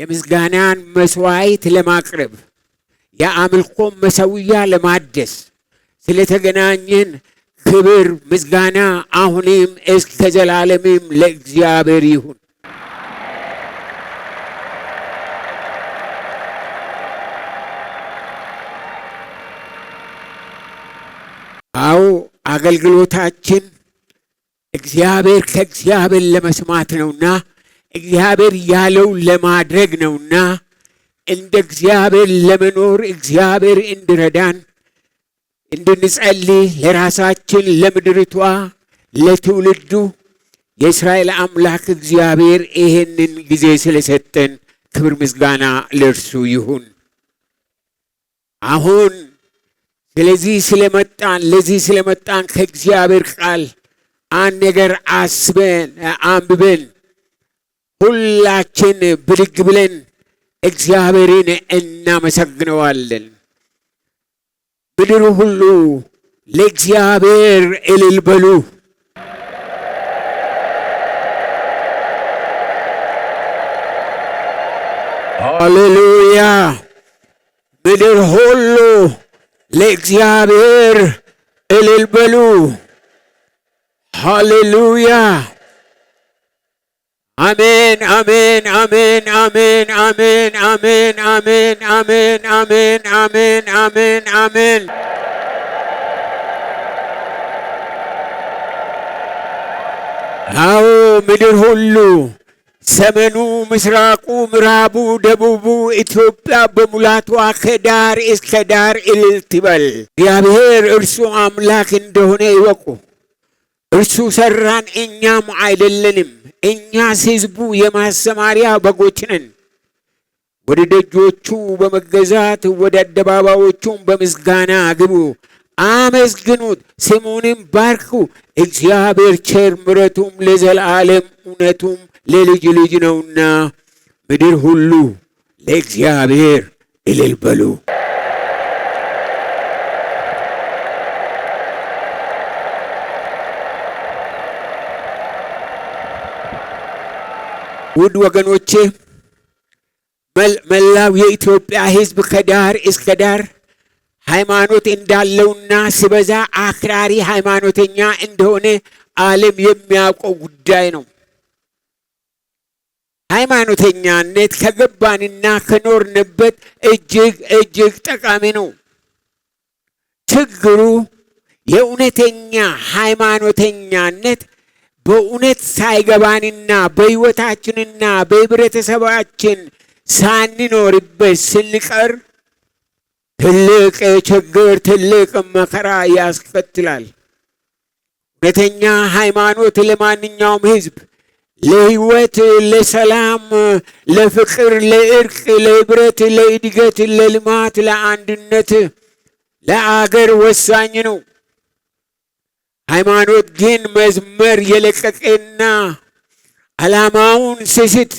የምስጋናን መስዋዕት ለማቅረብ የአምልኮ መሠዊያ ለማደስ ስለተገናኘን ክብር ምስጋና አሁንም እስከ ዘላለምም ለእግዚአብሔር ይሁን። አዎ አገልግሎታችን እግዚአብሔር ከእግዚአብሔር ለመስማት ነውና እግዚአብሔር ያለው ለማድረግ ነውና እንደ እግዚአብሔር ለመኖር እግዚአብሔር እንዲረዳን እንድንጸልይ ለራሳችን ለምድሪቷ ለትውልዱ የእስራኤል አምላክ እግዚአብሔር ይሄንን ጊዜ ስለሰጠን ክብር ምስጋና ለእርሱ ይሁን። አሁን ለዚህ ስለመጣን ከእግዚአብሔር ቃል አንድ ነገር አስበን አንብበን ሁላችን ብድግ ብለን እግዚአብሔርን እናመሰግነዋለን። ምድር ሁሉ ለእግዚአብሔር እልል በሉ። ሃሌሉያ! ምድር ሁሉ ለእግዚአብሔር እልል በሉ። ሃሌሉያ! አሜን አሜን አሜን አሜን አሜን አሜን አሜን አሜን አሜን አሜን አሜን አሜን። አዎ ምድር ሁሉ ሰሜኑ፣ ምስራቁ፣ ምዕራቡ፣ ደቡቡ ኢትዮጵያ በሙላቷ ከዳር እስከ ዳር እልል ትበል። እግዚአብሔር እርሱ አምላክ እንደሆነ ይወቁ። እርሱ ሰራን፣ እኛም አይደለንም። እኛስ ሕዝቡ የማሰማሪያ በጎች ነን። ወደ ደጆቹ በመገዛት ወደ አደባባዮቹም በምስጋና ግቡ። አመስግኑት፣ ስሙንም ባርኩ። እግዚአብሔር ቸር፣ ምሕረቱም ለዘላለም እውነቱም ለልጅ ልጅ ነውና ምድር ሁሉ ለእግዚአብሔር እልል በሉ። ውድ ወገኖቼ መላው የኢትዮጵያ ሕዝብ ከዳር እስከ ዳር ሃይማኖት እንዳለውና ሲበዛ አክራሪ ሃይማኖተኛ እንደሆነ ዓለም የሚያውቀው ጉዳይ ነው። ሃይማኖተኛነት ከገባንና ከኖርንበት እጅግ ጠቃሚ ነው። ችግሩ የእውነተኛ ሃይማኖተኛነት በእውነት ሳይገባንና በሕይወታችንና በህብረተሰባችን ሳንኖርበት ስንቀር ትልቅ ችግር፣ ትልቅ መከራ ያስከትላል። እውነተኛ ሃይማኖት ለማንኛውም ህዝብ ለህይወት፣ ለሰላም፣ ለፍቅር፣ ለእርቅ፣ ለህብረት፣ ለእድገት፣ ለልማት፣ ለአንድነት፣ ለአገር ወሳኝ ነው። ሃይማኖት ግን መዝመር የለቀቀና ዓላማውን ስስት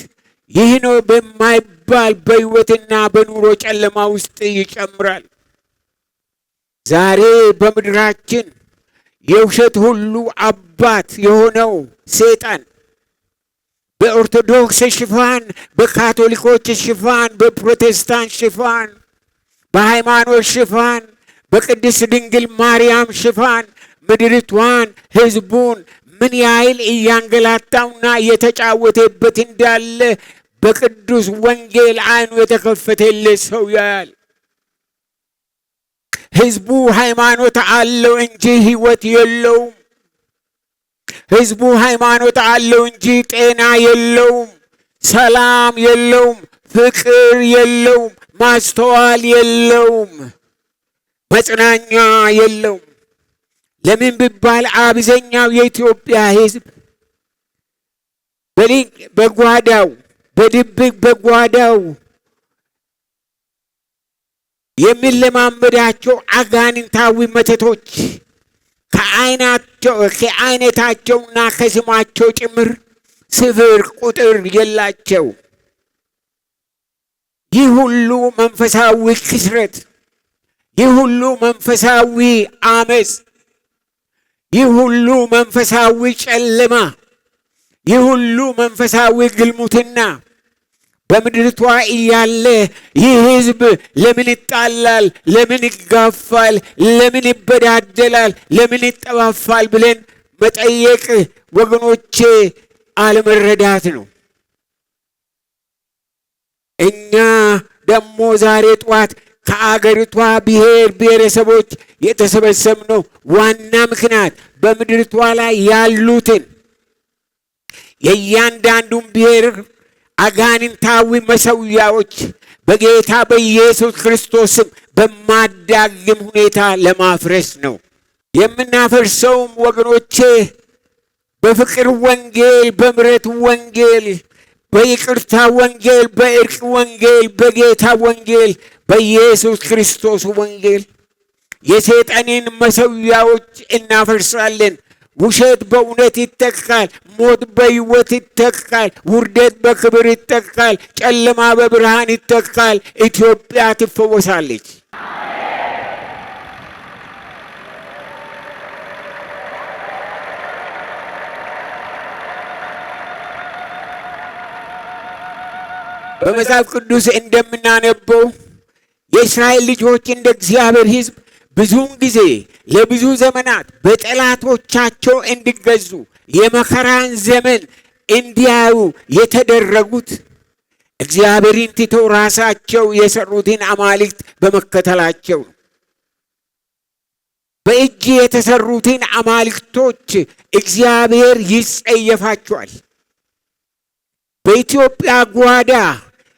ይህ ነው በማይባል በህይወትና በኑሮ ጨለማ ውስጥ ይጨምራል። ዛሬ በምድራችን የውሸት ሁሉ አባት የሆነው ሰይጣን በኦርቶዶክስ ሽፋን፣ በካቶሊኮች ሽፋን፣ በፕሮቴስታንት ሽፋን፣ በሃይማኖት ሽፋን፣ በቅድስት ድንግል ማርያም ሽፋን ምድሪቷን ህዝቡን ምን ያህል እያንገላታውና እየተጫወተበት እንዳለ በቅዱስ ወንጌል አይኑ የተከፈተለት ሰው ያያል። ህዝቡ ሃይማኖት አለው እንጂ ህይወት የለውም። ህዝቡ ሃይማኖት አለው እንጂ ጤና የለውም፣ ሰላም የለውም፣ ፍቅር የለውም፣ ማስተዋል የለውም፣ መጽናኛ የለውም። ለምን ቢባል አብዛኛው የኢትዮጵያ ህዝብ በጓዳው በድብቅ በጓዳው የሚለማመዳቸው አጋንንታዊ መተቶች ከአይነታቸውና ከስማቸው ጭምር ስፍር ቁጥር የላቸው። ይህ ሁሉ መንፈሳዊ ክስረት፣ ይህ ሁሉ መንፈሳዊ አመፅ፣ ይህ ሁሉ መንፈሳዊ ጨለማ፣ ይህ ሁሉ መንፈሳዊ ግልሙትና በምድርቷ እያለ ይህ ሕዝብ ለምን ይጣላል? ለምን ይጋፋል? ለምን ይበዳደላል? ለምን ይጠፋፋል? ብለን መጠየቅ ወገኖቼ አለመረዳት ነው። እኛ ደግሞ ዛሬ ጠዋት ከአገሪቷ ብሔር ብሔረሰቦች የተሰበሰብነው ዋና ምክንያት በምድርቷ ላይ ያሉትን የእያንዳንዱን ብሔር አጋንንታዊ መሠዊያዎች በጌታ በኢየሱስ ክርስቶስም በማዳግም ሁኔታ ለማፍረስ ነው። የምናፈርሰውም ወገኖቼ በፍቅር ወንጌል፣ በምሕረት ወንጌል፣ በይቅርታ ወንጌል፣ በእርቅ ወንጌል፣ በጌታ ወንጌል፣ በኢየሱስ ክርስቶስ ወንጌል የሰይጣንን መሠዊያዎች እናፈርሳለን። ውሸት በእውነት ይተካል። ሞት በሕይወት ይተካል። ውርደት በክብር ይተካል። ጨለማ በብርሃን ይተካል። ኢትዮጵያ ትፈወሳለች። በመጽሐፍ ቅዱስ እንደምናነበው የእስራኤል ልጆች እንደ እግዚአብሔር ሕዝብ ብዙውን ጊዜ ለብዙ ዘመናት በጠላቶቻቸው እንዲገዙ የመከራን ዘመን እንዲያዩ የተደረጉት እግዚአብሔርን ትተው ራሳቸው የሰሩትን አማልክት በመከተላቸው ነው። በእጅ የተሰሩትን አማልክቶች እግዚአብሔር ይጸየፋቸዋል። በኢትዮጵያ ጓዳ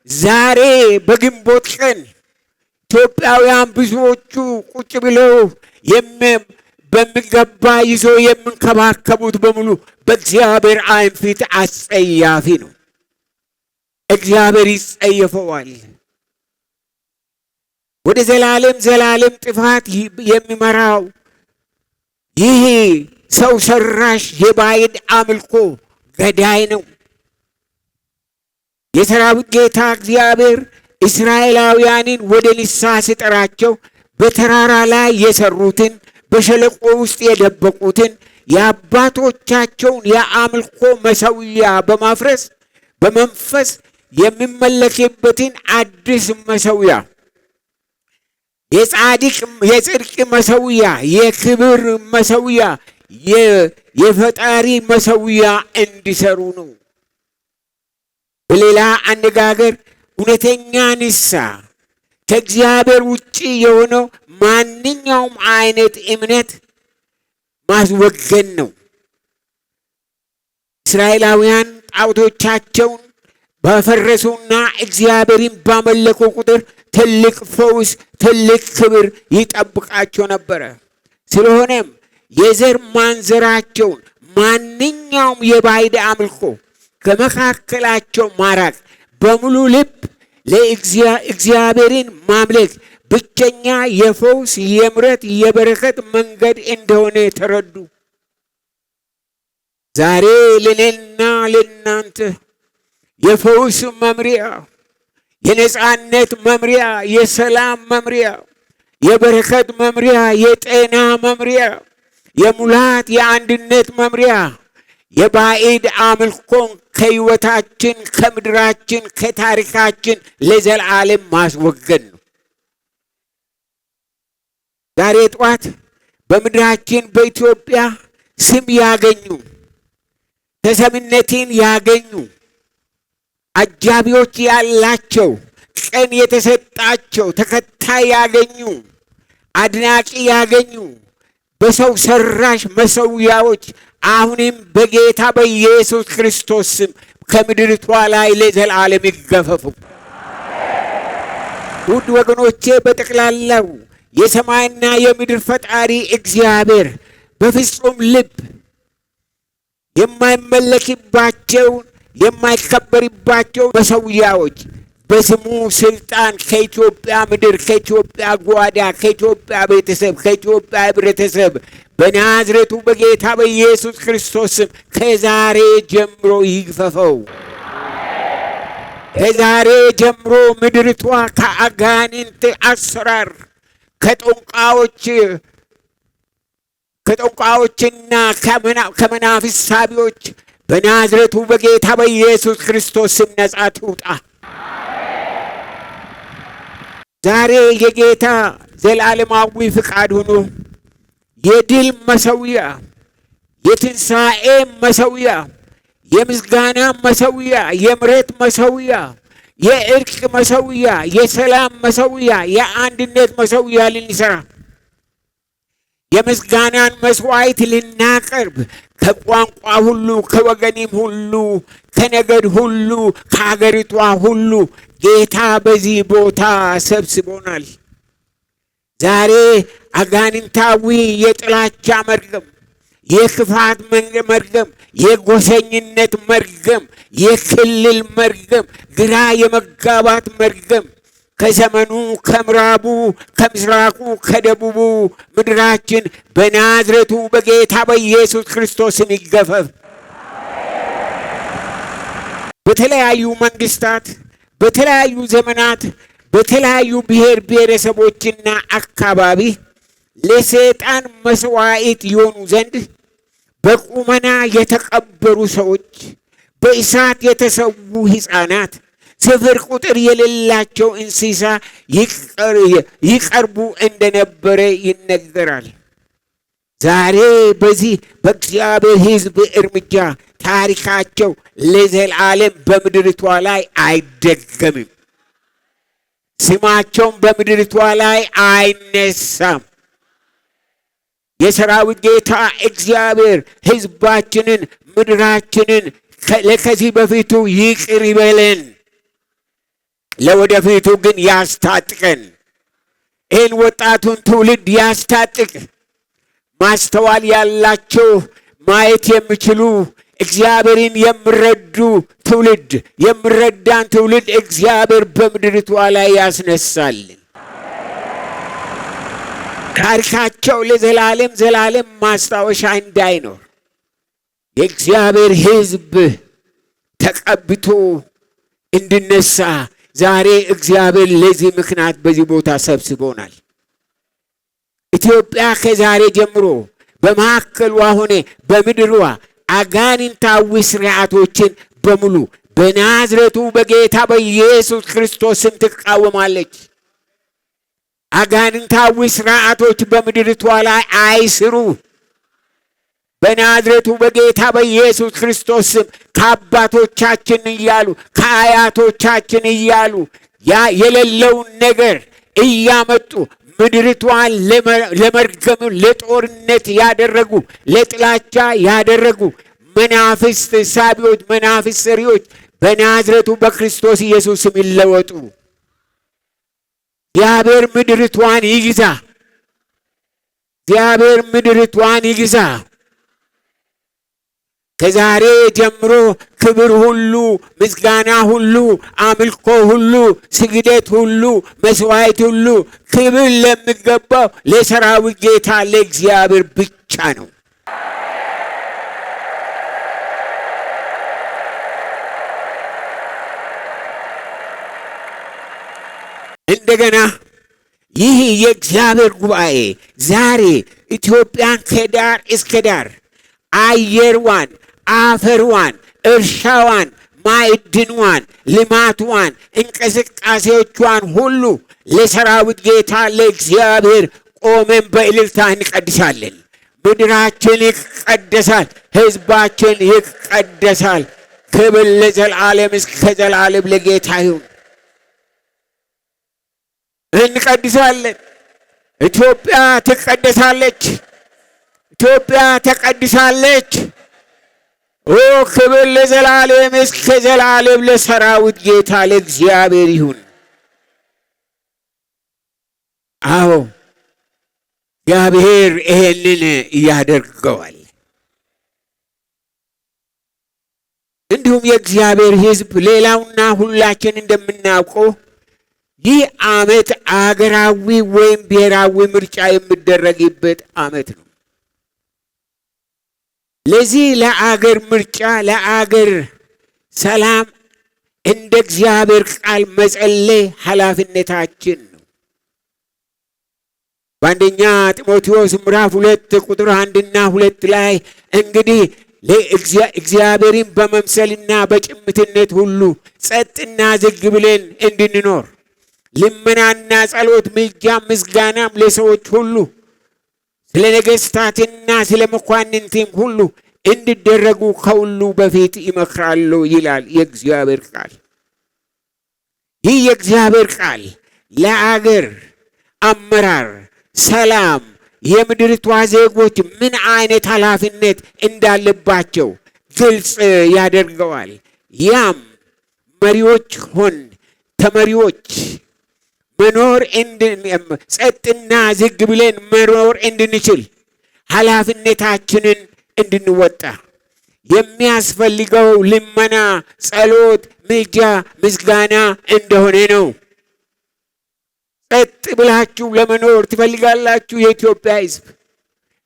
ዛሬ በግንቦት ቀን ኢትዮጵያውያን ብዙዎቹ ቁጭ ብለው በሚገባ ይዞ የሚንከባከቡት በሙሉ በእግዚአብሔር ዓይን ፊት አስጸያፊ ነው። እግዚአብሔር ይጸየፈዋል። ወደ ዘላለም ጥፋት የሚመራው ይህ ሰው ሰራሽ የባዕድ አምልኮ ገዳይ ነው። የሰራዊት ጌታ እግዚአብሔር እስራኤላውያንን ወደ ንስሐ ሲጠራቸው በተራራ ላይ የሰሩትን በሸለቆ ውስጥ የደበቁትን የአባቶቻቸውን የአምልኮ መሠዊያ በማፍረስ በመንፈስ የሚመለክበትን አዲስ መሠዊያ የጽድቅ መሠዊያ፣ የክብር መሠዊያ፣ የፈጣሪ መሠዊያ እንዲሰሩ ነው። በሌላ አነጋገር እውነተኛ ንስሐ ከእግዚአብሔር ውጭ የሆነው ማንኛውም አይነት እምነት ማስወገድ ነው። እስራኤላውያን ጣዖቶቻቸውን ባፈረሱና እግዚአብሔርን ባመለኩ ቁጥር ትልቅ ፈውስ፣ ትልቅ ክብር ይጠብቃቸው ነበረ። ስለሆነም የዘር ማንዘራቸውን ማንኛውም የባዕድ አምልኮ ከመካከላቸው ማራቅ፣ በሙሉ ልብ ለእግዚአብሔርን ማምለክ ብቸኛ የፈውስ የምሕረት የበረከት መንገድ እንደሆነ ተረዱ። ዛሬ ለኔና ለናንተ የፈውስ መምሪያ፣ የነጻነት መምሪያ፣ የሰላም መምሪያ፣ የበረከት መምሪያ፣ የጤና መምሪያ፣ የሙላት የአንድነት መምሪያ የባዕድ አምልኮን ከሕይወታችን፣ ከምድራችን፣ ከታሪካችን ለዘላለም ማስወገድ ነው። ዛሬ ጠዋት በምድራችን በኢትዮጵያ ስም ያገኙ፣ ተሰሚነትን ያገኙ፣ አጃቢዎች ያላቸው፣ ቀን የተሰጣቸው፣ ተከታይ ያገኙ፣ አድናቂ ያገኙ በሰው ሰራሽ መሠዊያዎች አሁንም በጌታ በኢየሱስ ክርስቶስ ስም ከምድርቷ ላይ ለዘላለም ይገፈፉ። ውድ ወገኖቼ በጠቅላላው የሰማይና የምድር ፈጣሪ እግዚአብሔር በፍጹም ልብ የማይመለክባቸው የማይከበርባቸው መሠዊያዎች በስሙ ስልጣን ከኢትዮጵያ ምድር፣ ከኢትዮጵያ ጓዳ፣ ከኢትዮጵያ ቤተሰብ፣ ከኢትዮጵያ ህብረተሰብ በናዝሬቱ በጌታ በኢየሱስ ክርስቶስ ስም ከዛሬ ጀምሮ ይግፈፈው። ከዛሬ ጀምሮ ምድርቷ ከአጋንንት አሰራር ከጠንቋዮችና ከመናፍስት ሳቢዎች በናዝሬቱ በጌታ በኢየሱስ ክርስቶስ ስም ነጻ ትውጣ። ዛሬ የጌታ ዘላለማዊ ፍቃድ ሆኖ የድል መሠዊያ፣ የትንሣኤ መሠዊያ፣ የምስጋና መሠዊያ፣ የምሕረት መሠዊያ፣ የእርቅ መሠዊያ፣ የሰላም መሠዊያ፣ የአንድነት መሠዊያ ልንሠራ የምስጋናን መስዋዕት ልናቀርብ ከቋንቋ ሁሉ ከወገንም ሁሉ ከነገድ ሁሉ ከሀገሪቷ ሁሉ ጌታ በዚህ ቦታ ሰብስቦናል። ዛሬ አጋንንታዊ የጥላቻ መርገም፣ የክፋት መርገም፣ የጎሰኝነት መርገም፣ የክልል መርገም፣ ግራ የመጋባት መርገም ከዘመኑ ከምዕራቡ ከምስራቁ ከደቡቡ ምድራችን በናዝሬቱ በጌታ በኢየሱስ ክርስቶስ ስም ይገፈፍ። በተለያዩ መንግስታት፣ በተለያዩ ዘመናት፣ በተለያዩ ብሔር ብሔረሰቦችና አካባቢ ለሰይጣን መስዋዕት ይሆኑ ዘንድ በቁመና የተቀበሩ ሰዎች፣ በእሳት የተሰዉ ሕፃናት፣ ስፍር ቁጥር የሌላቸው እንስሳ ይቀርቡ እንደነበረ ይነገራል። ዛሬ በዚህ በእግዚአብሔር ሕዝብ እርምጃ ታሪካቸው ለዘላለም በምድሪቷ ላይ አይደገምም። ስማቸውም በምድሪቷ ላይ አይነሳም። የሰራዊት ጌታ እግዚአብሔር ሕዝባችንን ምድራችንን ከዚህ በፊቱ ይቅር ይበለን፣ ለወደፊቱ ግን ያስታጥቀን። ይህን ወጣቱን ትውልድ ያስታጥቅ። ማስተዋል ያላቸው ማየት የሚችሉ እግዚአብሔርን የሚረዱ ትውልድ የሚረዳን ትውልድ እግዚአብሔር በምድሪቷ ላይ ያስነሳልን። ታሪካቸው ለዘላለም ዘላለም ማስታወሻ እንዳይኖር የእግዚአብሔር ሕዝብ ተቀብቶ እንድነሳ ዛሬ እግዚአብሔር ለዚህ ምክንያት በዚህ ቦታ ሰብስቦናል። ኢትዮጵያ ከዛሬ ጀምሮ በማዕከሏ ሆነ በምድሯ አጋንንታዊ ስርዓቶችን በሙሉ በናዝሬቱ በጌታ በኢየሱስ ክርስቶስ ስም ትቃወማለች። አጋንንታዊ ስርዓቶች በምድሪቷ ላይ አይስሩ። በናዝሬቱ በጌታ በኢየሱስ ክርስቶስ ስም ከአባቶቻችን እያሉ ከአያቶቻችን እያሉ የሌለውን ነገር እያመጡ ምድሪቷን ለመርገም ለጦርነት ያደረጉ ለጥላቻ ያደረጉ መናፍስት ሳቢዎች መናፍስት ሰሪዎች በናዝሬቱ በክርስቶስ ኢየሱስ ስም ይለወጡ። እግዚአብሔር ምድሪቷን ይግዛ። እግዚአብሔር ምድሪቷን ይግዛ። ከዛሬ ጀምሮ ክብር ሁሉ፣ ምስጋና ሁሉ፣ አምልኮ ሁሉ፣ ስግደት ሁሉ፣ መስዋዕት ሁሉ ክብር ለሚገባው ለሰራዊት ጌታ ለእግዚአብሔር ብቻ ነው። እንደገና ይህ የእግዚአብሔር ጉባኤ ዛሬ ኢትዮጵያን ከዳር እስከ ዳር አየርዋን፣ አፈርዋን፣ እርሻዋን፣ ማዕድንዋን፣ ልማትዋን፣ እንቅስቃሴዎቿን ሁሉ ለሰራዊት ጌታ ለእግዚአብሔር ቆመን በእልልታ እንቀድሳለን። ምድራችን ይቀደሳል፣ ሕዝባችን ይቀደሳል። ክብር ለዘላለም እስከ ዘላለም ለጌታ ይሁን። እንቀድሳለን። ኢትዮጵያ ትቀደሳለች። ኢትዮጵያ ተቀድሳለች። ኦ ክብር ለዘላለም እስከ ዘላለም ለሰራዊት ጌታ ለእግዚአብሔር ይሁን። አዎ እግዚአብሔር ይሄንን ያደርገዋል። እንዲሁም የእግዚአብሔር ሕዝብ ሌላውና ሁላችን እንደምናውቀው ይህ ዓመት አገራዊ ወይም ብሔራዊ ምርጫ የሚደረግበት ዓመት ነው። ለዚህ ለአገር ምርጫ ለአገር ሰላም እንደ እግዚአብሔር ቃል መጸለይ ኃላፊነታችን ነው። በአንደኛ ጢሞቴዎስ ምዕራፍ 2 ቁጥር 1 እና 2 ላይ እንግዲህ እግዚአብሔርን በመምሰልና በጭምትነት ሁሉ ጸጥና ዝግ ብለን እንድንኖር ልመናና ጸሎት፣ ምልጃ፣ ምስጋናም ለሰዎች ሁሉ ስለ ነገሥታትና ስለ መኳንንትም ሁሉ እንዲደረጉ ከሁሉ በፊት ይመክራሉ ይላል የእግዚአብሔር ቃል። ይህ የእግዚአብሔር ቃል ለአገር አመራር፣ ሰላም፣ የምድሪቷ ዜጎች ምን አይነት ኃላፊነት እንዳለባቸው ግልጽ ያደርገዋል። ያም መሪዎች ሆን ተመሪዎች መኖር ጸጥና ዝግ ብለን መኖር እንድንችል ኃላፊነታችንን እንድንወጣ የሚያስፈልገው ልመና፣ ጸሎት፣ ምልጃ፣ ምስጋና እንደሆነ ነው። ጸጥ ብላችሁ ለመኖር ትፈልጋላችሁ? የኢትዮጵያ ሕዝብ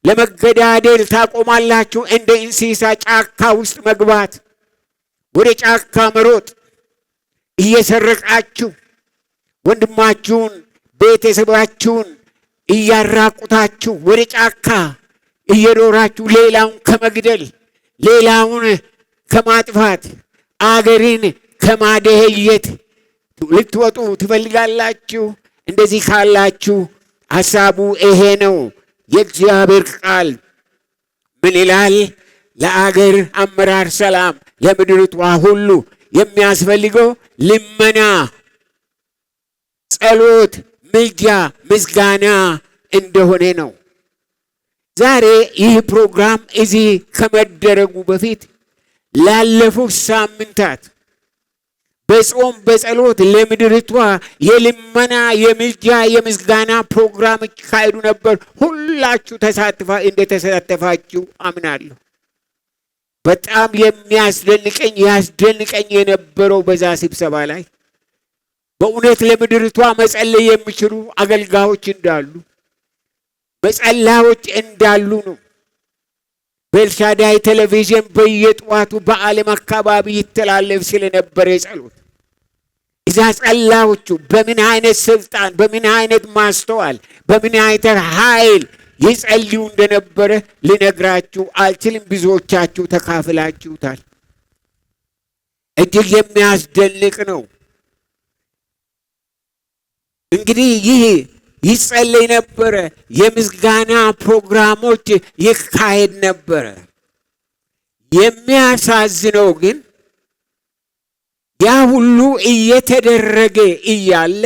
ለመገዳደል ታቆማላችሁ? እንደ እንስሳ ጫካ ውስጥ መግባት፣ ወደ ጫካ መሮጥ፣ እየሰረቃችሁ ወንድማችሁን ቤተሰባችሁን እያራቁታችሁ ወደ ጫካ እየሮራችሁ ሌላውን ከመግደል ሌላውን ከማጥፋት አገርን ከማደህየት ልትወጡ ትፈልጋላችሁ? እንደዚህ ካላችሁ ሐሳቡ ይሄ ነው። የእግዚአብሔር ቃል ምን ይላል? ለአገር አመራር ሰላም፣ ለምድሪቷ ሁሉ የሚያስፈልገው ልመና፣ ጸሎት፣ ምልጃ፣ ምስጋና እንደሆነ ነው። ዛሬ ይህ ፕሮግራም እዚህ ከመደረጉ በፊት ላለፉት ሳምንታት በጾም በጸሎት ለምድሪቷ የልመና የምልጃ የምስጋና ፕሮግራም ካሄዱ ነበር። ሁላችሁ እንደተሳተፋችሁ አምናለሁ። በጣም ያስደንቀኝ የነበረው በዛ ስብሰባ ላይ በእውነት ለምድሪቷ መጸለይ የሚችሉ አገልጋዮች እንዳሉ መጸላዮች እንዳሉ ነው። በኤልሻዳይ ቴሌቪዥን በየጠዋቱ በዓለም አካባቢ ይተላለፍ ስለነበረ ጸሎት እዛ ጸላዮቹ በምን አይነት ስልጣን፣ በምን አይነት ማስተዋል፣ በምን አይነት ኃይል ይጸልዩ እንደነበረ ልነግራችሁ አልችልም። ብዙዎቻችሁ ተካፍላችሁታል። እጅግ የሚያስደንቅ ነው። እንግዲህ ይህ ይጸለይ ነበረ። የምስጋና ፕሮግራሞች ይካሄድ ነበረ። የሚያሳዝነው ግን ያ ሁሉ እየተደረገ እያለ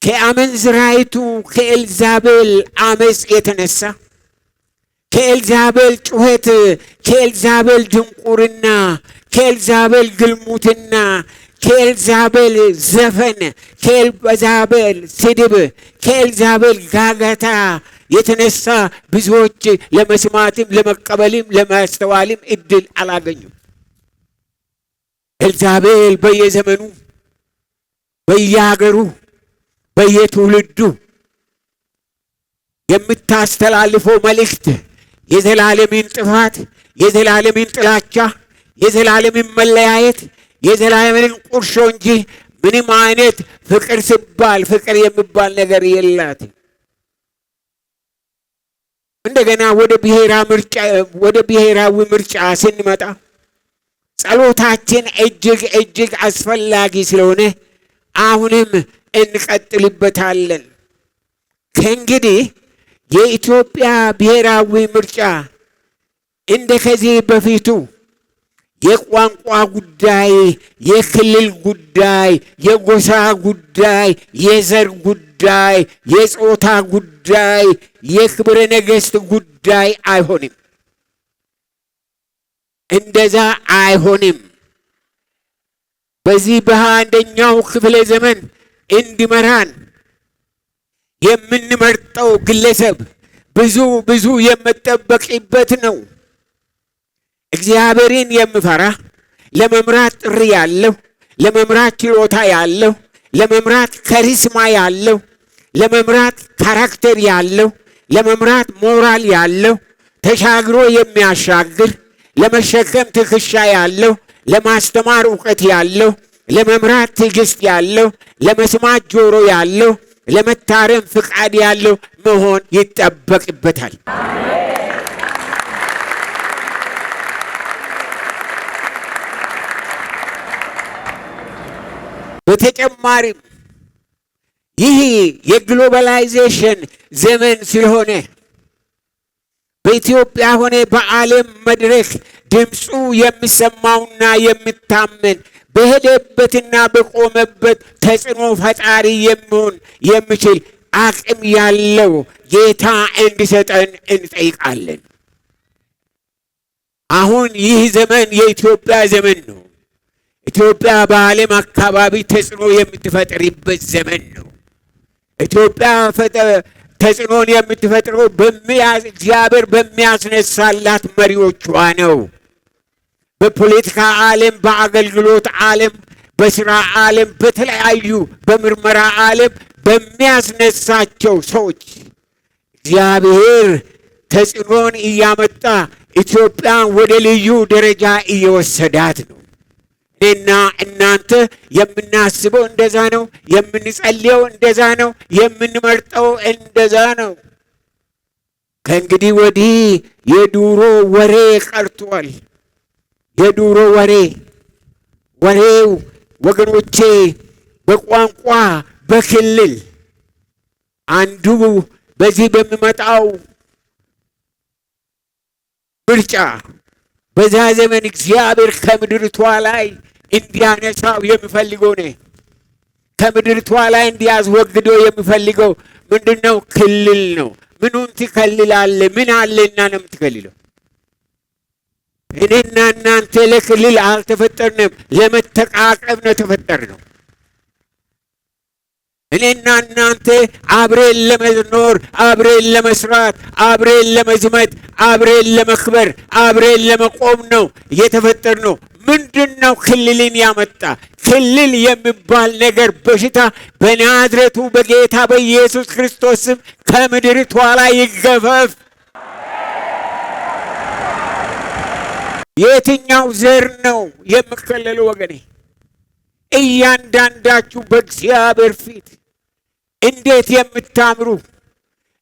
ከአመንዝራይቱ ከኤልዛቤል አመፅ የተነሳ ከኤልዛቤል ጩኸት፣ ከኤልዛቤል ድንቁርና፣ ከኤልዛቤል ግልሙትና፣ ከኤልዛቤል ዘፈን፣ ከኤልዛቤል ስድብ፣ ከኤልዛቤል ጋጋታ የተነሳ ብዙዎች ለመስማትም ለመቀበልም ለማስተዋልም እድል አላገኙም። ኤልዛቤል በየዘመኑ በየሀገሩ በየትውልዱ የምታስተላልፈው መልእክት የዘላለምን ጥፋት፣ የዘላለምን ጥላቻ፣ የዘላለምን መለያየት፣ የዘላለምን ቁርሾ እንጂ ምንም አይነት ፍቅር ሲባል ፍቅር የሚባል ነገር የላትም። እንደገና ወደ ብሔራዊ ምርጫ ስንመጣ ጸሎታችን እጅግ አስፈላጊ ስለሆነ አሁንም እንቀጥልበታለን። ከእንግዲህ የኢትዮጵያ ብሔራዊ ምርጫ እንደ ከዚህ በፊቱ የቋንቋ ጉዳይ፣ የክልል ጉዳይ፣ የጎሳ ጉዳይ፣ የዘር ጉዳይ፣ የጾታ ጉዳይ፣ የክብረ ነገሥት ጉዳይ አይሆንም። እንደዛ አይሆንም። በዚህ በ21ኛው ክፍለ ዘመን እንዲመራን የምንመርጠው ግለሰብ ብዙ የምጠበቅበት ነው። እግዚአብሔርን የሚፈራ ለመምራት ጥሪ ያለው፣ ለመምራት ችሎታ ያለው፣ ለመምራት ካሪስማ ያለው፣ ለመምራት ካራክተር ያለው፣ ለመምራት ሞራል ያለው፣ ተሻግሮ የሚያሻግር ለመሸከም ትከሻ ያለው፣ ለማስተማር ዕውቀት ያለው፣ ለመምራት ትዕግስት ያለው፣ ለመስማት ጆሮ ያለው፣ ለመታረም ፍቃድ ያለው መሆን ይጠበቅበታል። በተጨማሪም ይህ የግሎባላይዜሽን ዘመን ስለሆነ በኢትዮጵያ ሆነ በዓለም መድረክ ድምፁ የሚሰማውና የሚታመን በሄደበትና በቆመበት ተጽዕኖ ፈጣሪ የሚሆን የሚችል አቅም ያለው ጌታ እንዲሰጠን እንጠይቃለን። አሁን ይህ ዘመን የኢትዮጵያ ዘመን ነው። ኢትዮጵያ በዓለም አካባቢ ተጽዕኖ የምትፈጥርበት ዘመን ነው። ኢትዮጵያ ተጽዕኖን የምትፈጥረው እግዚአብሔር በሚያስነሳላት መሪዎቿ ነው። በፖለቲካ ዓለም፣ በአገልግሎት ዓለም፣ በስራ ዓለም፣ በተለያዩ በምርመራ ዓለም በሚያስነሳቸው ሰዎች እግዚአብሔር ተጽዕኖን እያመጣ ኢትዮጵያን ወደ ልዩ ደረጃ እየወሰዳት ነው። እኔና እናንተ የምናስበው እንደዛ ነው። የምንጸልየው እንደዛ ነው። የምንመርጠው እንደዛ ነው። ከእንግዲህ ወዲህ የዱሮ ወሬ ቀርቷል። የዱሮ ወሬው ወገኖቼ በቋንቋ በክልል አንዱ በዚህ በሚመጣው ምርጫ በዛ ዘመን እግዚአብሔር ከምድርቷ ላይ እንዲያነሳው የሚፈልገው ነው። ከምድርቷ ላይ እንዲያስወግደው የሚፈልገው ምንድነው? ክልል ነው። ምኑን ትከልላለህ? ምን አለና ነው የምትከልለው? እኔና እናንተ ለክልል አልተፈጠርንም፣ ለመተቃቀብ ነው ተፈጠርነው። እኔና እናንተ አብሬን ለመኖር፣ አብሬን ለመስራት፣ አብሬን ለመዝመት፣ አብሬን ለመክበር፣ አብሬን ለመቆም ነው የተፈጠርነው። ምንድነው ክልልን ያመጣ? ክልል የሚባል ነገር በሽታ በናዝሬቱ በጌታ በኢየሱስ ክርስቶስ ስም ከምድርቷ ላይ ይገፈፍ። የትኛው ዘር ነው የሚከለለው? ወገኔ እያንዳንዳችሁ በእግዚአብሔር ፊት እንዴት የምታምሩ፣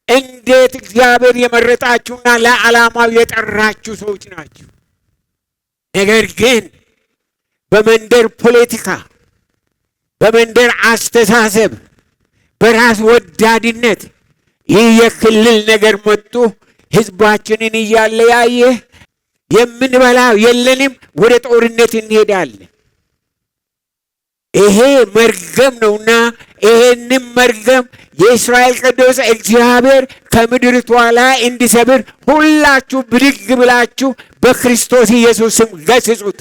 እንዴት እግዚአብሔር የመረጣችሁና ለዓላማው የጠራችሁ ሰዎች ናችሁ። ነገር ግን በመንደር ፖለቲካ፣ በመንደር አስተሳሰብ፣ በራስ ወዳድነት ይህ የክልል ነገር መጥቶ ህዝባችንን እያለያየ የምንበላው የለንም፣ ወደ ጦርነት እንሄዳለን። ይሄ መርገም ነውና ይሄንም መርገም የእስራኤል ቅዱስ እግዚአብሔር ከምድርቷ ላይ እንዲሰብር ሁላችሁ ብድግ ብላችሁ በክርስቶስ ኢየሱስ ስም ገስጹት።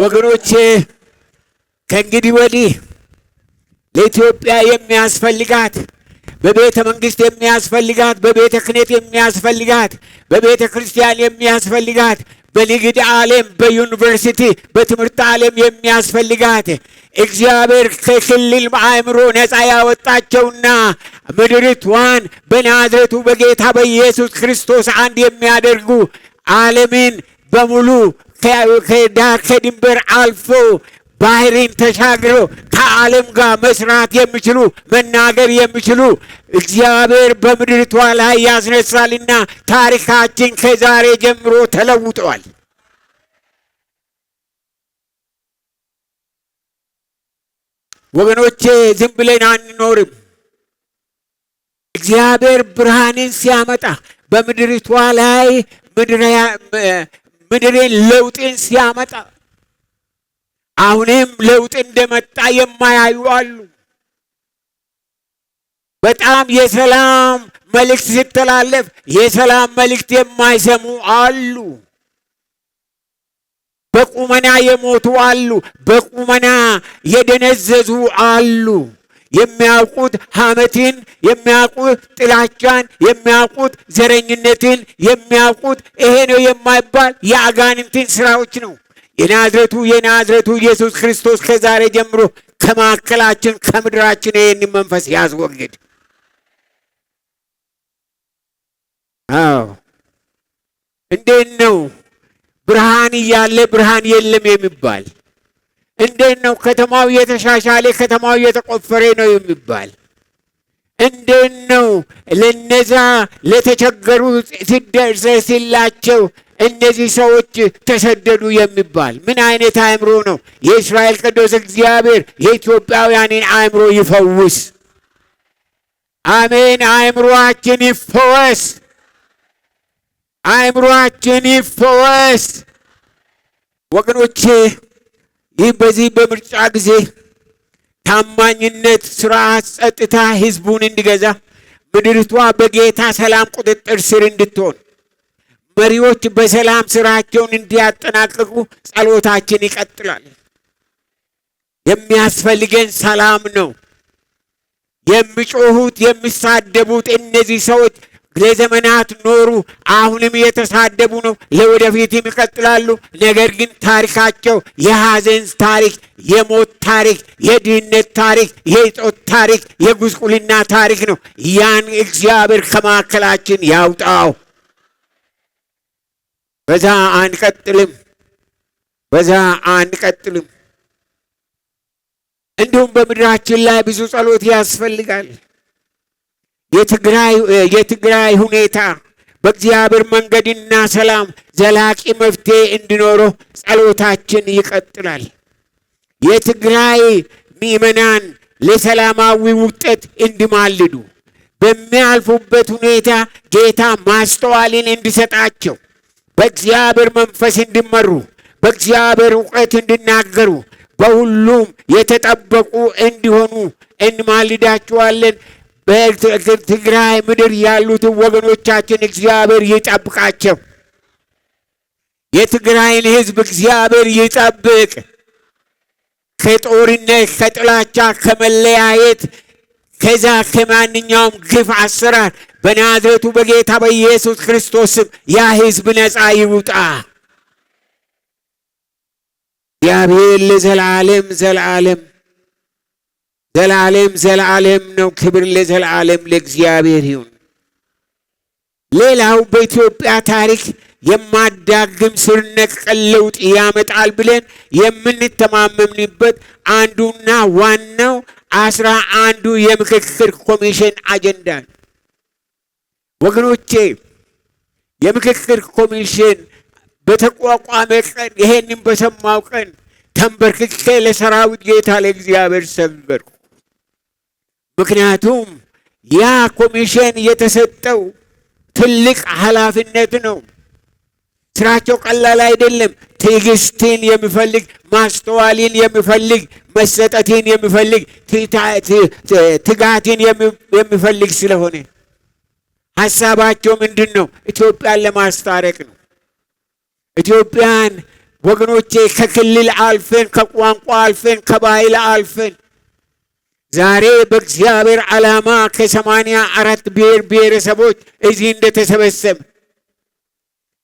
ወገኖቼ ከእንግዲህ ወዲህ ለኢትዮጵያ የሚያስፈልጋት በቤተ መንግስት የሚያስፈልጋት፣ በቤተ ክህነት የሚያስፈልጋት፣ በቤተ ክርስቲያን የሚያስፈልጋት፣ በንግድ ዓለም፣ በዩኒቨርሲቲ፣ በትምህርት ዓለም የሚያስፈልጋት እግዚአብሔር ከክልል አእምሮ ነፃ ያወጣቸውና ምድሪቷን በናዝሬቱ በጌታ በኢየሱስ ክርስቶስ አንድ የሚያደርጉ ዓለምን በሙሉ ከዳር ከድንበር አልፎ ባህርን ተሻግሮ ከዓለም ጋር መስራት የሚችሉ መናገር የሚችሉ እግዚአብሔር በምድሪቷ ላይ ያስነሳልና ታሪካችን ከዛሬ ጀምሮ ተለውጧል። ወገኖቼ ዝም ብለን አንኖርም። እግዚአብሔር ብርሃንን ሲያመጣ በምድሪቷ ላይ ምድርን ለውጥን ሲያመጣ አሁንም ለውጥ እንደመጣ የማያዩ አሉ። በጣም የሰላም መልእክት ሲተላለፍ የሰላም መልእክት የማይሰሙ አሉ። በቁመና የሞቱ አሉ። በቁመና የደነዘዙ አሉ። የሚያውቁት ሐሜትን፣ የሚያውቁት ጥላቻን፣ የሚያውቁት ዘረኝነትን፣ የሚያውቁት ይሄ ነው የማይባል የአጋንንትን ስራዎች ነው። የናዝሬቱ ኢየሱስ ክርስቶስ ከዛሬ ጀምሮ ከማዕከላችን ከምድራችን ይህን መንፈስ ያስወግድ። አዎ እንዴት ነው ብርሃን እያለ ብርሃን የለም የሚባል? እንዴት ነው ከተማው የተሻሻለ ከተማው የተቆፈረ ነው የሚባል? እንዴት ነው ለነዛ ለተቸገሩ ሲደርሰላቸው እነዚህ ሰዎች ተሰደዱ የሚባል? ምን አይነት አእምሮ ነው? የእስራኤል ቅዱስ እግዚአብሔር የኢትዮጵያውያንን አእምሮ ይፈውስ። አሜን። አእምሮአችን ይፈወስ። አእምሮአችን ይፈወስ። ወገኖቼ ይህ በዚህ በምርጫ ጊዜ ታማኝነት፣ ስርዓት፣ ጸጥታ ህዝቡን እንዲገዛ ምድሪቷ በጌታ ሰላም ቁጥጥር ስር እንድትሆን መሪዎች በሰላም ስራቸውን እንዲያጠናቅቁ ጸሎታችን ይቀጥላል። የሚያስፈልገን ሰላም ነው። የሚጮሁት የሚሳደቡት እነዚህ ሰዎች ለዘመናት ኖሩ። አሁንም የተሳደቡ ነው። ለወደፊትም ይቀጥላሉ። ነገር ግን ታሪካቸው የሐዘን ታሪክ፣ የሞት ታሪክ፣ የድህነት ታሪክ፣ የእጦት ታሪክ፣ የጉስቁልና ታሪክ ነው። ያን እግዚአብሔር ከማዕከላችን ያውጣው። በዛ አንቀጥልም። እንዲሁም በምድራችን ላይ ብዙ ጸሎት ያስፈልጋል። የትግራይ ሁኔታ በእግዚአብሔር መንገድና ሰላም ዘላቂ መፍትሄ እንዲኖረው ጸሎታችን ይቀጥላል። የትግራይ ምዕመናን ለሰላማዊ ውጤት እንዲማልዱ በሚያልፉበት ሁኔታ ጌታ ማስተዋልን እንዲሰጣቸው በእግዚአብሔር መንፈስ እንዲመሩ በእግዚአብሔር እውቀት እንዲናገሩ በሁሉም የተጠበቁ እንዲሆኑ እንማልዳቸዋለን። በትግራይ ምድር ያሉትን ወገኖቻችን እግዚአብሔር ይጠብቃቸው። የትግራይን ሕዝብ እግዚአብሔር ይጠብቅ። ከጦርነት፣ ከጥላቻ፣ ከመለያየት ከዛ ከማንኛውም ግፍ አሰራር በናዝሬቱ በጌታ በኢየሱስ ክርስቶስ ስም ያ ሕዝብ ነፃ ይውጣ። እግዚአብሔር ለዘላለም ዘላለም ነው። ክብር ለዘላለም ለእግዚአብሔር ይሁን። ሌላው በኢትዮጵያ ታሪክ የማዳግም ስር ነቀል ለውጥ ያመጣል ብለን የምንተማመንበት አንዱና ዋናው 11ዱ የምክክር ኮሚሽን አጀንዳ ነው። ወገኖቼ የምክክር ኮሚሽን በተቋቋመ ቀን ይሄንን በሰማው ቀን ተንበርክኬ ለሰራዊት ጌታ ለእግዚአብሔር ሰገድኩ። ምክንያቱም ያ ኮሚሽን የተሰጠው ትልቅ ኃላፊነት ነው። ስራቸው ቀላል አይደለም። ትዕግስትን የሚፈልግ፣ ማስተዋልን የሚፈልግ፣ መሰጠትን የሚፈልግ፣ ትጋትን የሚፈልግ ስለሆነ ሐሳባቸው ምንድን ነው? ኢትዮጵያን ለማስታረቅ ነው። ኢትዮጵያን ወገኖቼ ከክልል አልፈን፣ ከቋንቋ አልፈን፣ ከባህል አልፈን ዛሬ በእግዚአብሔር ዓላማ ከ84 ብሔረሰቦች እዚህ እንደተሰበሰበ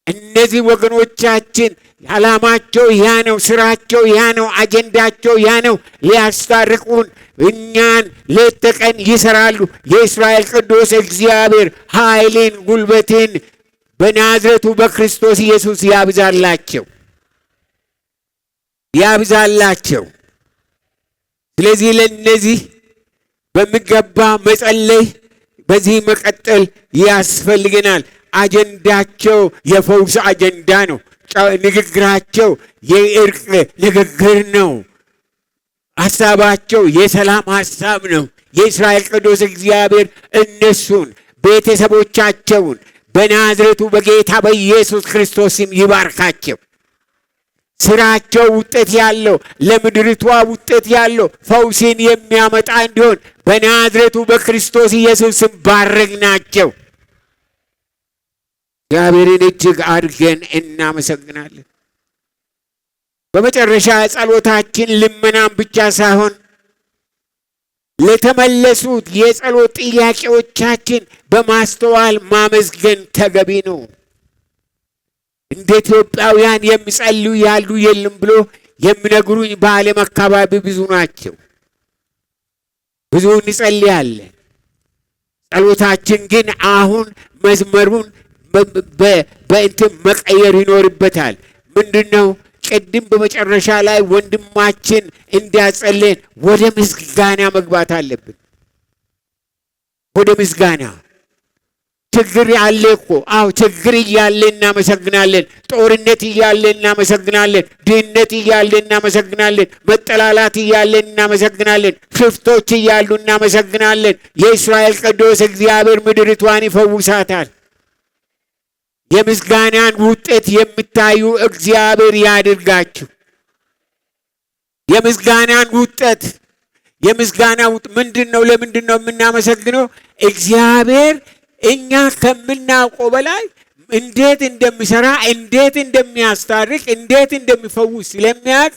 እነዚህ ወገኖቻችን ዓላማቸው ያ ነው፣ ስራቸው ያ ነው፣ አጀንዳቸው ያ ነው። ሊያስታርቁን እኛን ሌት ተቀን ይሰራሉ። የእስራኤል ቅዱስ እግዚአብሔር ኃይልን፣ ጉልበትን በናዝሬቱ በክርስቶስ ኢየሱስ ያብዛላቸው። ስለዚህ ለነዚህ በሚገባ መጸለይ፣ በዚህ መቀጠል ያስፈልገናል። አጀንዳቸው የፈውስ አጀንዳ ነው። ንግግራቸው የእርቅ ንግግር ነው። ሐሳባቸው የሰላም ሐሳብ ነው። የእስራኤል ቅዱስ እግዚአብሔር እነሱን ቤተሰቦቻቸውን በናዝሬቱ በጌታ በኢየሱስ ክርስቶስም ይባርካቸው። ስራቸው ውጤት ያለው ለምድሪቷ ውጤት ያለው ፈውስን የሚያመጣ እንዲሆን በናዝሬቱ በክርስቶስ ኢየሱስም ባረክናቸው። እግዚአብሔርን እጅግ አድርገን እናመሰግናለን። በመጨረሻ ጸሎታችን ልመናን ብቻ ሳይሆን ለተመለሱት የጸሎት ጥያቄዎቻችን በማስተዋል ማመስገን ተገቢ ነው። እንደ ኢትዮጵያውያን የሚጸልዩ ያሉ የለም ብሎ የሚነግሩኝ በዓለም አካባቢ ብዙ ናቸው። ብዙ እንጸልያለን። ጸሎታችን ግን አሁን መስመሩን በእንትን መቀየር ይኖርበታል። ምንድነው? ቅድም በመጨረሻ ላይ ወንድማችን እንዲያጸልን ወደ ምስጋና መግባት አለብን። ወደ ምስጋና ችግር ያለ እኮ ችግር እያለ እናመሰግናለን። ጦርነት እያለ እናመሰግናለን። ድህነት እያለ እናመሰግናለን። መጠላላት እያለ እናመሰግናለን። ሽፍቶች እያሉ እናመሰግናለን። የእስራኤል ቅዱስ እግዚአብሔር ምድሪቷን ይፈውሳታል። የምስጋናን ውጤት የምታዩ እግዚአብሔር ያድርጋችሁ። የምስጋናን ውጤት ምንድነው? ለምንድነው የምናመሰግነው? እግዚአብሔር እኛ ከምናውቀው በላይ እንዴት እንደሚሰራ፣ እንዴት እንደሚያስታርቅ፣ እንዴት እንደሚፈውስ ስለሚያውቅ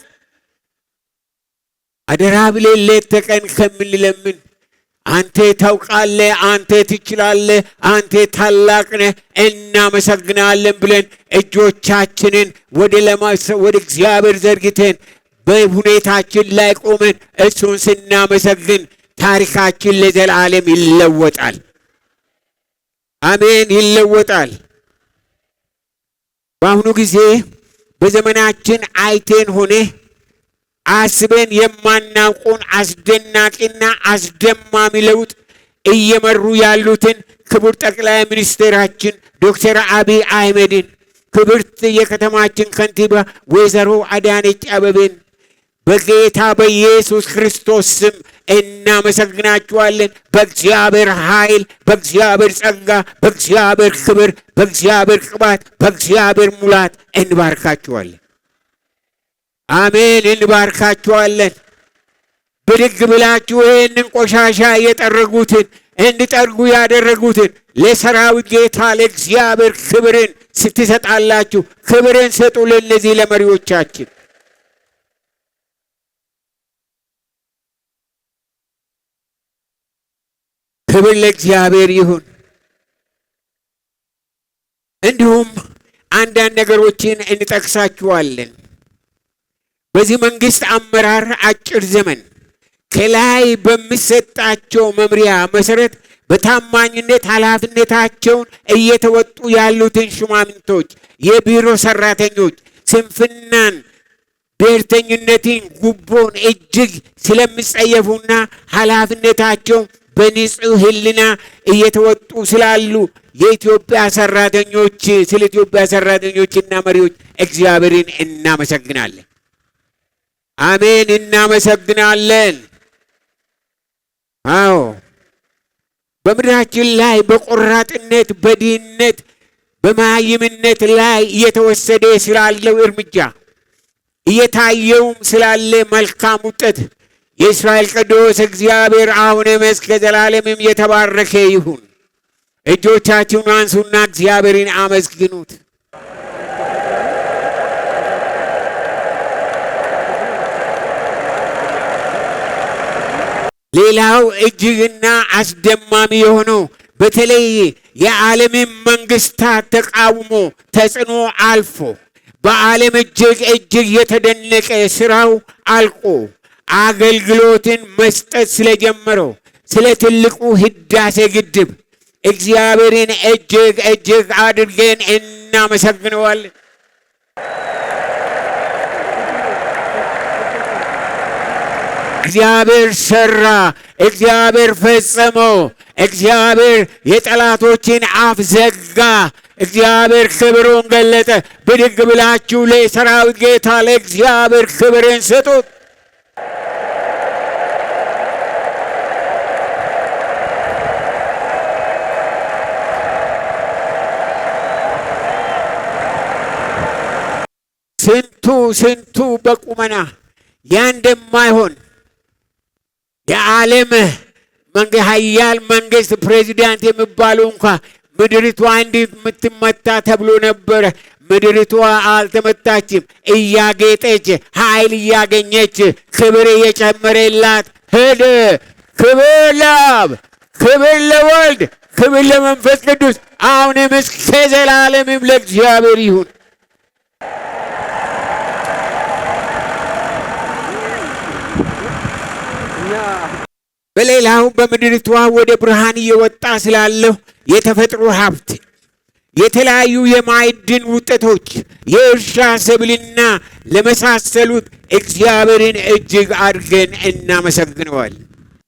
አደራ ብለን ሌት ተቀን ከምንለምን አንተ ታውቃለህ፣ አንተ ትችላለህ፣ አንተ ታላቅ ነህ እናመሰግናለን ብለን እጆቻችንን ወደ እግዚአብሔር ዘርግተን በሁኔታችን ላይ ቆመን እሱን ስናመሰግን ታሪካችን ለዘላለም ይለወጣል። አሜን፣ ይለወጣል። በአሁኑ ጊዜ በዘመናችን አይቴን ሆነ አስበን የማናውቁን አስደናቂና አስደማሚ ለውጥ እየመሩ ያሉትን ክቡር ጠቅላይ ሚኒስትራችን ዶክተር አብይ አህመድን፣ ክብርት የከተማችን ከንቲባ ወይዘሮ አዳነች አቤቤን በጌታ በኢየሱስ ክርስቶስ ስም እናመሰግናችኋለን። በእግዚአብሔር ኃይል፣ በእግዚአብሔር ጸጋ፣ በእግዚአብሔር ክብር፣ በእግዚአብሔር ቅባት፣ በእግዚአብሔር ሙላት እንባርካችኋለን። አሜን፣ እንባርካችኋለን። ብድግ ብላችሁ ይህንን ቆሻሻ የጠረጉትን እንዲጠርጉ ያደረጉትን ለሰራዊት ጌታ ለእግዚአብሔር ክብርን ስትሰጣላችሁ፣ ክብርን ሰጡ ለእነዚህ ለመሪዎቻችን። ክብር ለእግዚአብሔር ይሁን። እንዲሁም አንዳንድ ነገሮችን እንጠቅሳችኋለን። በዚህ መንግስት አመራር አጭር ዘመን ከላይ በሚሰጣቸው መምሪያ መሰረት በታማኝነት ኃላፊነታቸውን እየተወጡ ያሉትን ሹማምንቶች፣ የቢሮ ሰራተኞች ስንፍናን፣ ብሔርተኝነትን፣ ጉቦን እጅግ ስለሚጸየፉና ኃላፊነታቸው በንጹህ ሕሊና እየተወጡ ስላሉ የኢትዮጵያ ሰራተኞች ስለ ኢትዮጵያ ሰራተኞችና መሪዎች እግዚአብሔርን እናመሰግናለን። አሜን፣ እናመሰግናለን። አዎ በምድራችን ላይ በቆራጥነት፣ በድህነት፣ በማይምነት ላይ እየተወሰደ ስላለው እርምጃ እየታየውም ስላለ መልካም ውጤት የእስራኤል ቅዱስ እግዚአብሔር አሁንም እስከ ዘላለምም የተባረከ ይሁን። እጆቻችሁን አንሱና እግዚአብሔርን አመስግኑት። ሌላው እጅግና አስደማሚ የሆነው በተለይ የዓለምን መንግስታት ተቃውሞ ተጽዕኖ አልፎ በዓለም እጅግ የተደነቀ ስራው አልቆ አገልግሎትን መስጠት ስለጀመረው ስለ ትልቁ ህዳሴ ግድብ እግዚአብሔርን እጅግ አድርገን እናመሰግነዋለን። እግዚአብሔር ሰራ፣ እግዚአብሔር ፈጸመው፣ እግዚአብሔር የጠላቶችን አፍ ዘጋ፣ እግዚአብሔር ክብሩን ገለጠ። ብድግ ብላችሁ ለሰራዊት ጌታ ለእግዚአብሔር ክብርን ስጡት። ስንቱ በቁመና ያንደማይሆን የዓለም ሀያል መንግስት ፕሬዚዳንት የሚባሉ እንኳ ምድሪቷ እንድትመታ ተብሎ ነበረ። ምድሪቷ አልተመታችም። እያጌጠች ኃይል እያገኘች ክብር እየጨመረላት ሄደ። ክብር ለአብ፣ ክብር ለወልድ፣ ክብር ለመንፈስ ቅዱስ አሁንም እስከ ዘላለምም ለእግዚአብሔር ይሁን። በሌላው በምድሪቷ ወደ ብርሃን እየወጣ ስላለው የተፈጥሮ ሀብት የተለያዩ የማዕድን ውጤቶች፣ የእርሻ ሰብልና ለመሳሰሉት እግዚአብሔርን እጅግ አድርገን እናመሰግነዋል።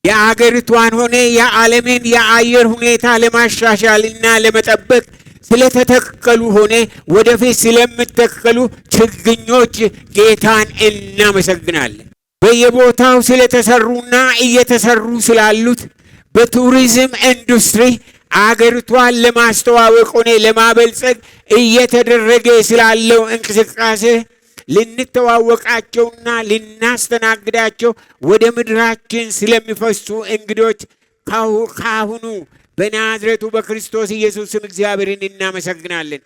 የአገሪቷን ሆነ የዓለምን የአየር ሁኔታ ለማሻሻልና ለመጠበቅ ስለተተከሉ ሆነ ወደፊት ስለሚተከሉ ችግኞች ጌታን እናመሰግናለን። በየቦታው ስለተሰሩና እየተሰሩ ስላሉት በቱሪዝም ኢንዱስትሪ አገሪቷን ለማስተዋወቅ ሆነ ለማበልጸግ እየተደረገ ስላለው እንቅስቃሴ ልንተዋወቃቸውና ልናስተናግዳቸው ወደ ምድራችን ስለሚፈሱ እንግዶች ካሁኑ በናዝሬቱ በክርስቶስ ኢየሱስ ስም እግዚአብሔርን እናመሰግናለን።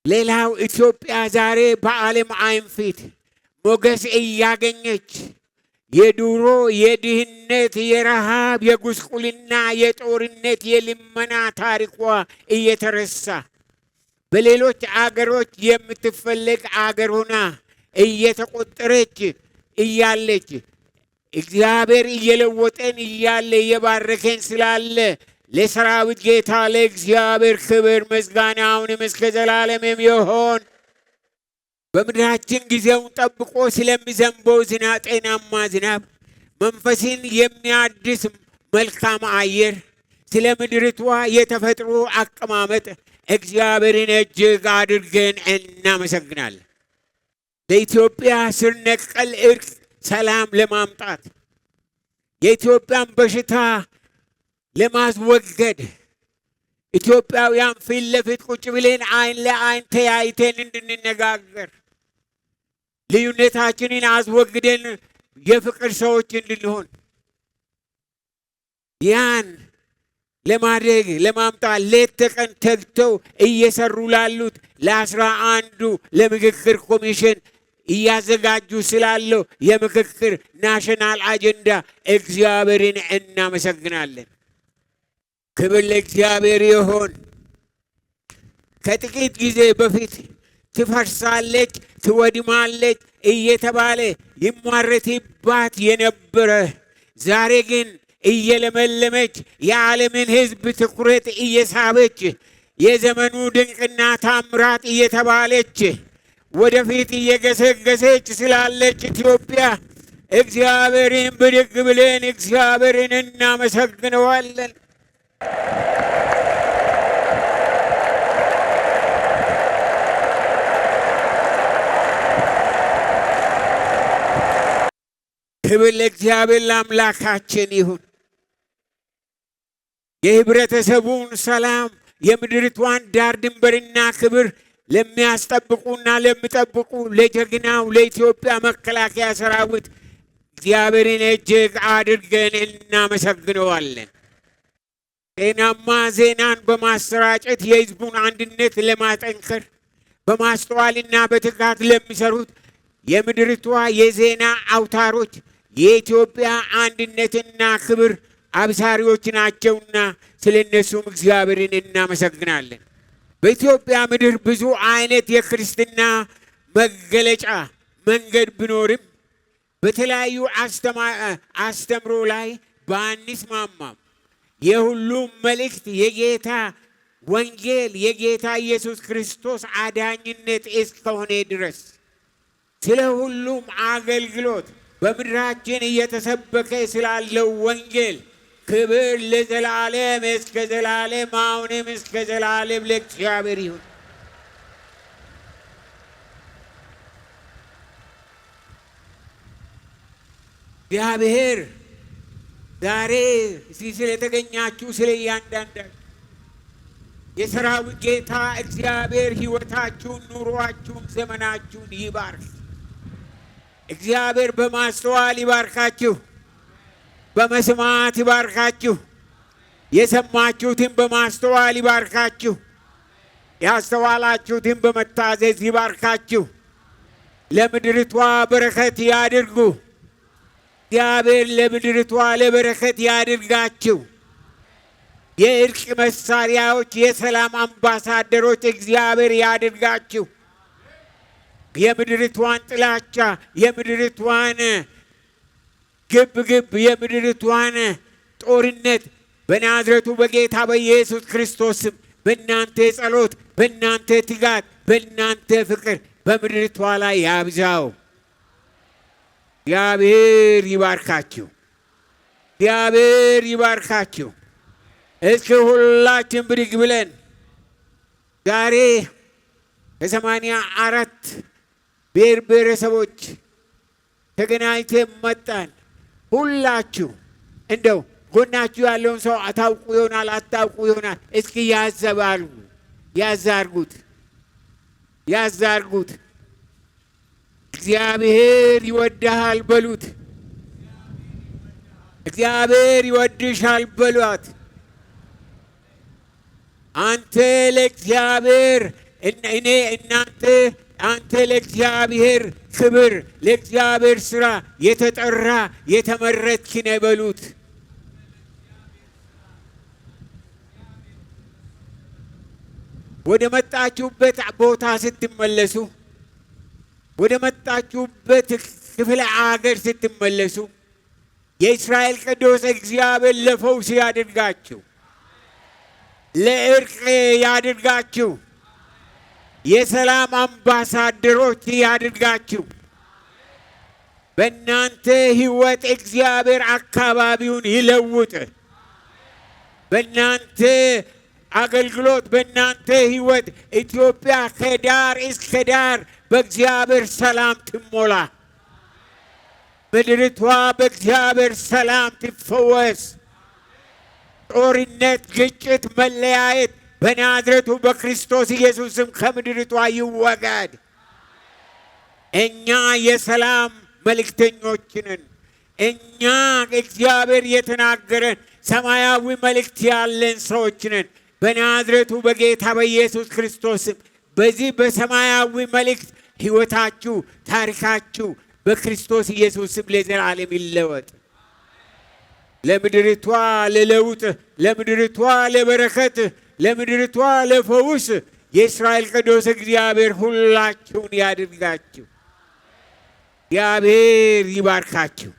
ሌላው ኢትዮጵያ ዛሬ በዓለም ዓይን ፊት ሞገስ እያገኘች የዱሮ የድህነት፣ የረሃብ፣ የጉስቁልና፣ የጦርነት፣ የልመና ታሪኳ እየተረሳ በሌሎች አገሮች የምትፈለግ አገር ሆና እየተቆጠረች እያለች እግዚአብሔር እየለወጠን እያለ እየባረከን ስላለ ለሰራዊት ጌታ ለእግዚአብሔር ክብር ምስጋና አሁንም እስከ ዘላለምም ይሁን። በምድራችን ጊዜውን ጠብቆ ስለሚዘንበው ዝናብ፣ ጤናማ ዝናብ፣ መንፈስን የሚያድስ መልካም አየር፣ ስለ ምድሪቷ የተፈጥሮ አቀማመጥ እግዚአብሔርን እጅግ አድርገን እናመሰግናለን። ለኢትዮጵያ ስር ነቀል እርቅ ሰላም ለማምጣት የኢትዮጵያን በሽታ ለማስወገድ ኢትዮጵያውያን ፊት ለፊት ቁጭ ብለን አይን ለአይን ተያይተን እንድንነጋገር ልዩነታችንን አስወግደን የፍቅር ሰዎች እንድንሆን ያን ለማድረግ ለማምጣት ሌት ተቀን ተግተው እየሰሩ ላሉት ለ11ዱ ለምክክር ኮሚሽን እያዘጋጁ ስላለው የምክክር ናሽናል አጀንዳ እግዚአብሔርን እናመሰግናለን። ክብር ለእግዚአብሔር ይሁን። ከጥቂት ጊዜ በፊት ትፈርሳለች፣ ትወድማለች እየተባለ ይሟረትባት የነበረ ዛሬ ግን እየለመለመች የዓለምን ሕዝብ ትኩረት እየሳበች የዘመኑ ድንቅና ታምራት እየተባለች ወደፊት እየገሰገሰች ስላለች ኢትዮጵያ እግዚአብሔርን ብድግ ብለን እግዚአብሔርን እናመሰግነዋለን። ክብር ለእግዚአብሔር ለአምላካችን ይሁን። የህብረተሰቡን ሰላም የምድሪቷን ዳር ድንበርና ክብር ለሚያስጠብቁና ለሚጠብቁ ለጀግናው ለኢትዮጵያ መከላከያ ሰራዊት እግዚአብሔርን እጅግ አድርገን እናመሰግነዋለን። ጤናማ ዜናን በማሰራጨት የህዝቡን አንድነት ለማጠንከር በማስተዋልና በትጋት ለሚሰሩት የምድሪቷ የዜና አውታሮች የኢትዮጵያ አንድነትና ክብር አብሳሪዎች ናቸውና ስለነሱም እግዚአብሔርን እናመሰግናለን። በኢትዮጵያ ምድር ብዙ አይነት የክርስትና መገለጫ መንገድ ቢኖርም በተለያዩ አስተምሮ ላይ ባንስማማም የሁሉም መልእክት የጌታ ወንጌል የጌታ ኢየሱስ ክርስቶስ አዳኝነት እስከሆነ ድረስ ስለ ሁሉም አገልግሎት በምድራችን እየተሰበከ ስላለው ወንጌል ክብር ለዘላለም እስከ ዘላለም አሁንም እስከ ዘላለም ለእግዚአብሔር ይሁን። እግዚአብሔር ዛሬ ስለተገኛችሁ ስለ እያንዳንዳችሁ የሰራዊት ጌታ እግዚአብሔር ሕይወታችሁን፣ ኑሯችሁን፣ ዘመናችሁን ይባርክ። እግዚአብሔር በማስተዋል ይባርካችሁ፣ በመስማት ይባርካችሁ፣ የሰማችሁትን በማስተዋል ይባርካችሁ። ያስተዋላችሁትን በመታዘዝ ይባርካችሁ። ለምድርቷ በረከት ያድርጉ። እግዚአብሔር ለምድርቷ ለበረከት ያድርጋችሁ። የእርቅ መሳሪያዎች፣ የሰላም አምባሳደሮች እግዚአብሔር ያድርጋችሁ። የምድርቷን ጥላቻ፣ የምድርቷን ግብ፣ የምድርቷን ጦርነት በናዝሬቱ በጌታ በኢየሱስ ክርስቶስ ስም በእናንተ ጸሎት፣ በእናንተ ትጋት፣ በእናንተ ፍቅር በምድርቷ ላይ ያብዛው። እግዚአብሔር ይባርካችሁ። እግዚአብሔር ይባርካችሁ። እስኪ ሁላችን ብድግ ብለን ዛሬ ከ84 ብሔር ብሔረሰቦች ተገናኝተን መጣን። ሁላችሁ እንደው ጎናችሁ ያለውን ሰው አታውቁ ይሆናል፣ አታውቁ ይሆናል። እስኪ ያዛርጉት። እግዚአብሔር ይወድሃል በሉት። እግዚአብሔር ይወድሻል በሏት። አንተ ለእግዚአብሔር አንተ ለእግዚአብሔር ክብር፣ ለእግዚአብሔር ሥራ የተጠራ የተመረጥክ ነህ በሉት። ወደ መጣችሁበት ቦታ ስትመለሱ፣ ወደ መጣችሁበት ክፍለ አገር ስትመለሱ የእስራኤል ቅዱስ እግዚአብሔር ለፈውስ ያድርጋችሁ፣ ለእርቅ ያድርጋችሁ፣ የሰላም አምባሳደሮች ያድርጋችሁ። በእናንተ ሕይወት እግዚአብሔር አካባቢውን ይለውጥ። በእናንተ አገልግሎት፣ በእናንተ ሕይወት ኢትዮጵያ ከዳር እስከ ዳር በእግዚአብሔር ሰላም ትሞላ። ምድርቷ በእግዚአብሔር ሰላም ትፈወስ። ጦርነት፣ ግጭት፣ መለያየት በናዝሬቱ በክርስቶስ ኢየሱስም ከምድርቷ ይወገድ። እኛ የሰላም መልእክተኞች ነን። እኛ እግዚአብሔር የተናገረን ሰማያዊ መልእክት ያለን ሰዎች ነን። በናዝሬቱ በጌታ በኢየሱስ ክርስቶስም በዚህ በሰማያዊ መልእክት ሕይወታችሁ፣ ታሪካችሁ በክርስቶስ ኢየሱስም ለዘላለም ይለወጥ። ለምድርቷ ለለውጥ፣ ለምድርቷ ለበረከት፣ ለምድርቷ ለፈውስ የእስራኤል ቅዱስ እግዚአብሔር ሁላችሁን ያድርጋችሁ። እግዚአብሔር ይባርካችሁ።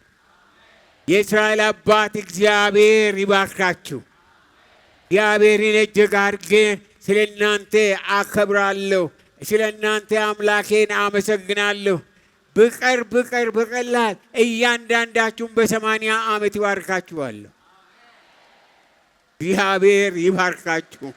የእስራኤል አባት እግዚአብሔር ይባርካችሁ። እግዚአብሔርን እጅግ አድርጌ ስለ እናንተ አከብራለሁ። ስለ እናንተ አምላኬን አመሰግናለሁ። በቀላል እያንዳንዳችሁን በ80 ዓመት ይባርካችኋለሁ። እግዚአብሔር ይባርካችሁ።